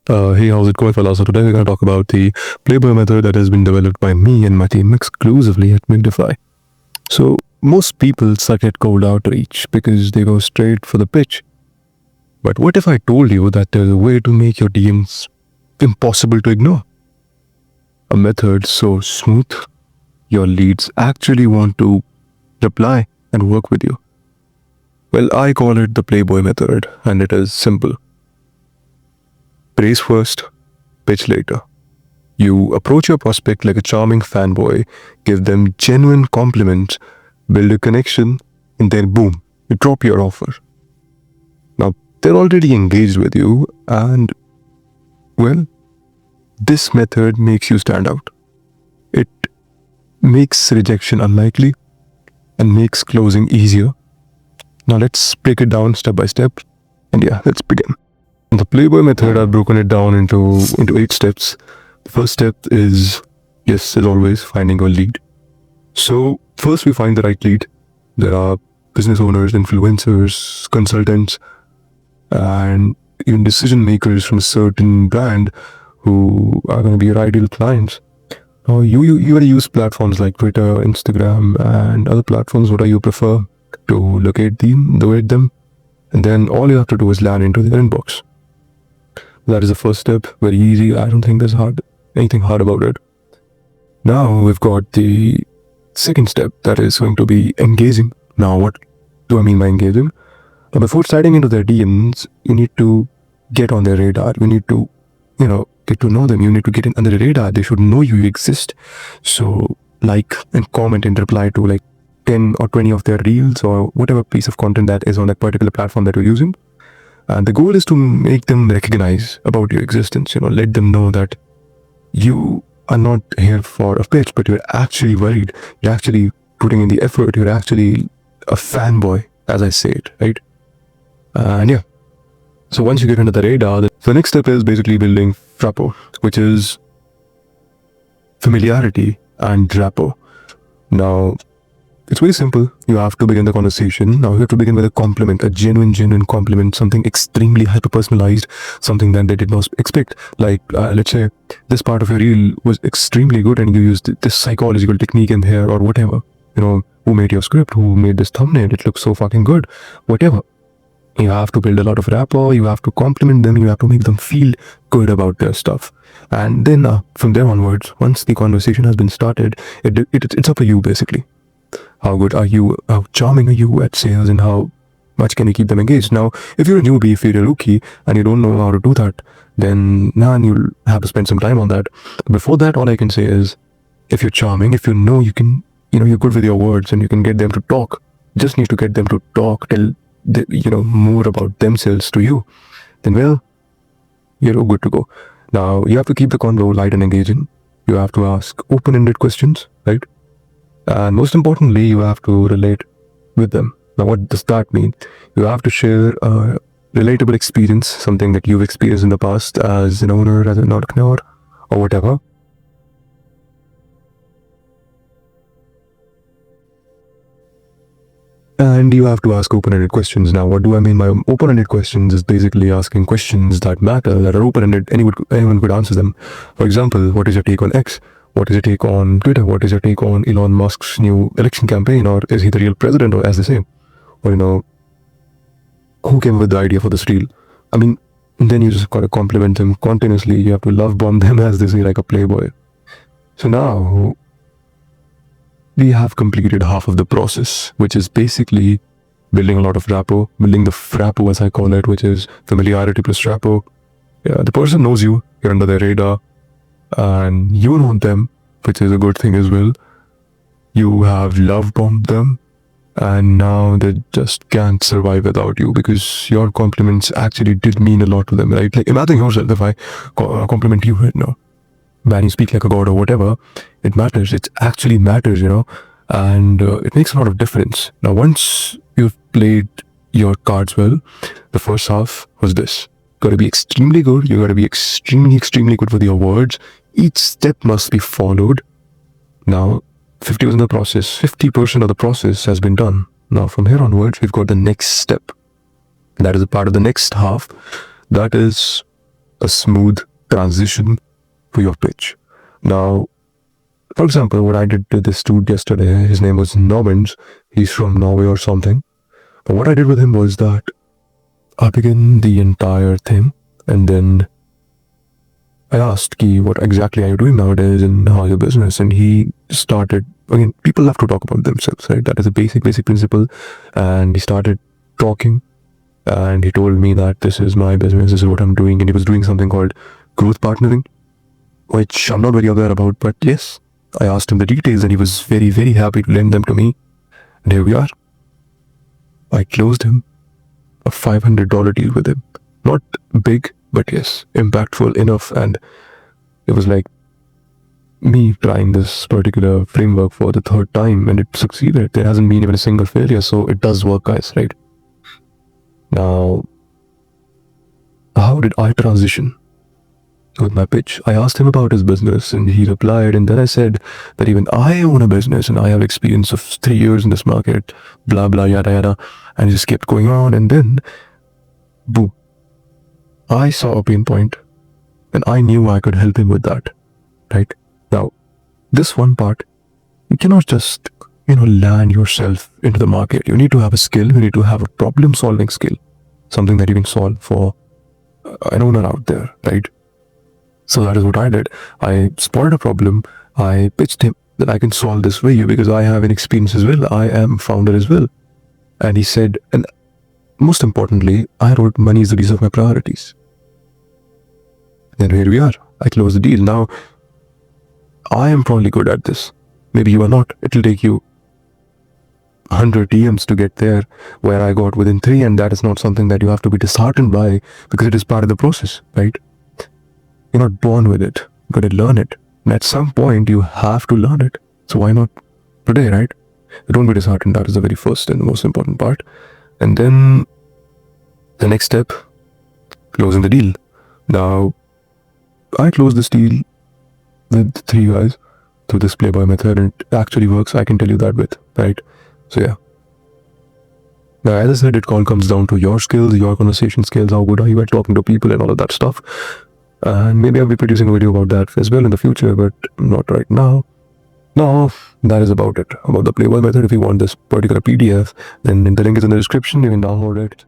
Hey, how's it going, fellas? So today we're going to talk about the Playboy method that has been developed by me and my team exclusively at Migdify. So most people suck at cold outreach because they go straight for the pitch. But what if I told you that there's a way to make your DMs impossible to ignore? A method so smooth, your leads actually want to reply and work with you. Well, I call it the Playboy method, and it is simple. Praise first, pitch later. You approach your prospect like a charming fanboy, give them genuine compliments, build a connection, and then boom, you drop your offer. Now, they're already engaged with you, and well, this method makes you stand out. It makes rejection unlikely and makes closing easier. Now, let's break it down step by step, and yeah, let's begin. The Playboy method, I've broken it down into 8 steps. The first step is, yes, as always, finding a lead. So first we find the right lead. There are business owners, influencers, consultants, and even decision makers from a certain brand who are going to be your ideal clients. Now you got to use platforms like Twitter, Instagram, and other platforms, whatever you prefer, to locate them, and then all you have to do is land into their inbox. That is the first step. Very easy. I don't think there's anything hard about it. Now we've got the second step, that is going to be engaging. Now, what do I mean by engaging? Now, before sliding into their DMs, you need to get on their radar. You need to, get to know them. You need to get in under the radar. They should know you exist. So, like and comment and reply to like 10 or 20 of their reels or whatever piece of content that is on that particular platform that you're using. And the goal is to make them recognize about your existence, let them know that you are not here for a pitch, but you're actually worried. You're actually putting in the effort. You're actually a fanboy, as I say it, right? And yeah. So once you get under the radar, the next step is basically building rapport, which is familiarity and rapport. Now, it's very simple. You have to begin the conversation. Now you have to begin with a compliment, a genuine compliment, something extremely hyper-personalized, something that they did not expect. Like, let's say, this part of your reel was extremely good and you used this psychological technique in here or whatever. Who made your script, who made this thumbnail, it looks so fucking good, whatever. You have to build a lot of rapport, you have to compliment them, you have to make them feel good about their stuff. And then from there onwards, once the conversation has been started, it's up to you basically. How good are you? How charming are you at sales? And how much can you keep them engaged? Now, if you're a newbie, if you're a rookie and you don't know how to do that, then you'll have to spend some time on that. Before that, all I can say is, if you're charming, if you can, you're good with your words and you can get them to talk, just need to get them to talk, tell more about themselves to you, then well, you're good to go. Now, you have to keep the convo light and engaging. You have to ask open-ended questions, right? And most importantly, you have to relate with them. Now, what does that mean? You have to share a relatable experience, something that you've experienced in the past as an owner, as an entrepreneur, or whatever. And you have to ask open-ended questions. Now, what do I mean by open-ended questions? Is basically asking questions that matter, that are open-ended. Anyone could answer them. For example, what is your take on X? What is your take on Twitter? What is your take on Elon Musk's new election campaign? Or is he the real president, or as they say? Or, who came up with the idea for this reel? I mean, then you just gotta compliment them continuously. You have to love bomb them, as they say, like a playboy. So now, we have completed half of the process, which is basically building a lot of rapport, building the rapport as I call it, which is familiarity plus rapport. Yeah, the person knows you, you're under their radar, and you know them, which is a good thing as well. You have love bombed them, and now they just can't survive without you because your compliments actually did mean a lot to them, right? Like, imagine yourself if I compliment you right now. Man, you speak like a god or whatever, it matters. It actually matters, and it makes a lot of difference. Now, once you've played your cards well, the first half was this. Got to be extremely good. You got to be extremely good with your words. Each step must be followed. Now, 50% of the process, 50% of the process has been done. Now, from here onwards, we've got the next step. That is a part of the next half. That is a smooth transition for your pitch. Now, for example, what I did to this dude yesterday, his name was Nobbins. He's from Norway or something. But what I did with him was that I began the entire thing, and then I asked, Ki, what exactly are you doing nowadays and how's your business? And he started, again, people love to talk about themselves, right? That is a basic principle. And he started talking, and he told me that this is my business, this is what I'm doing. And he was doing something called growth partnering, which I'm not very aware about, but yes, I asked him the details and he was very, very happy to lend them to me. And here we are. I closed him a $500 deal with him. Not big, but yes, impactful enough. And it was like me trying this particular framework for the third time and it succeeded. There hasn't been even a single failure. So it does work, guys, right? Now, how did I transition with my pitch? I asked him about his business and he replied, and then I said that even I own a business and I have experience of 3 years in this market, blah, blah, yada, yada. And he just kept going on, and then, boom, I saw a pain point and I knew I could help him with that, right? Now, this one part, you cannot just, land yourself into the market. You need to have a skill, you need to have a problem-solving skill, something that you can solve for an owner out there, right? So that is what I did. I spotted a problem. I pitched him that I can solve this for you because I have an experience as well. I am a founder as well. And he said, and most importantly, I wrote money is the least of my priorities. And here we are. I closed the deal. Now, I am probably good at this. Maybe you are not. It'll take you 100 DMs to get there where I got within 3, and that is not something that you have to be disheartened by because it is part of the process, right? You're not born with it. You got to learn it. And at some point, you have to learn it. So why not today, right? Don't be disheartened. That is the very first and the most important part. And then the next step, closing the deal. Now, I closed this deal with 3 guys through this Playboy method, and it actually works. I can tell you that with, right? So yeah. Now, as I said, it all comes down to your skills, your conversation skills, how good are you at talking to people and all of that stuff. And maybe I'll be producing a video about that as well in the future, but not right now. Now, that is about it, about the Playboy method. If you want this particular PDF, then the link is in the description. You can download it.